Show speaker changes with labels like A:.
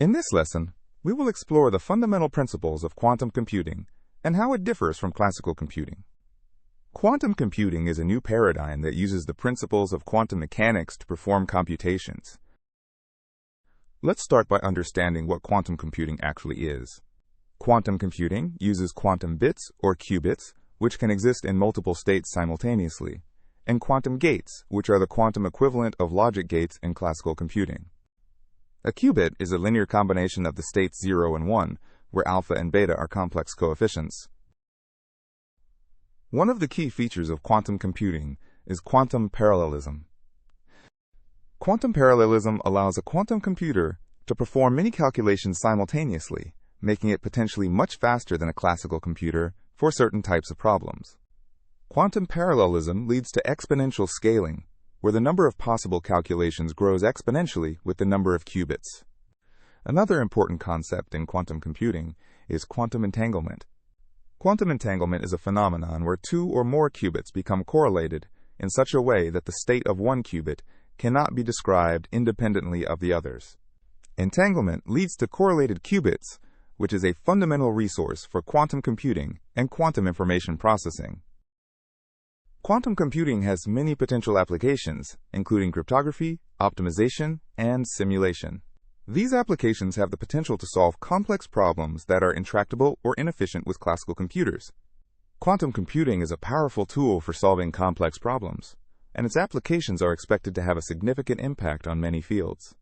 A: In this lesson, we will explore the fundamental principles of quantum computing and how it differs from classical computing. Quantum computing is a new paradigm that uses the principles of quantum mechanics to perform computations. Let's start by understanding what quantum computing actually is. Quantum computing uses quantum bits or qubits, which can exist in multiple states simultaneously, and quantum gates, which are the quantum equivalent of logic gates in classical computing. A qubit is a linear combination of the states 0 and 1, where alpha and beta are complex coefficients. One of the key features of quantum computing is quantum parallelism. Quantum parallelism allows a quantum computer to perform many calculations simultaneously, making it potentially much faster than a classical computer for certain types of problems. Quantum parallelism leads to exponential scaling, where the number of possible calculations grows exponentially with the number of qubits. Another important concept in quantum computing is quantum entanglement. Quantum entanglement is a phenomenon where two or more qubits become correlated in such a way that the state of one qubit cannot be described independently of the others. Entanglement leads to correlated qubits, which is a fundamental resource for quantum computing and quantum information processing. Quantum computing has many potential applications, including cryptography, optimization, and simulation. These applications have the potential to solve complex problems that are intractable or inefficient with classical computers. Quantum computing is a powerful tool for solving complex problems, and its applications are expected to have a significant impact on many fields.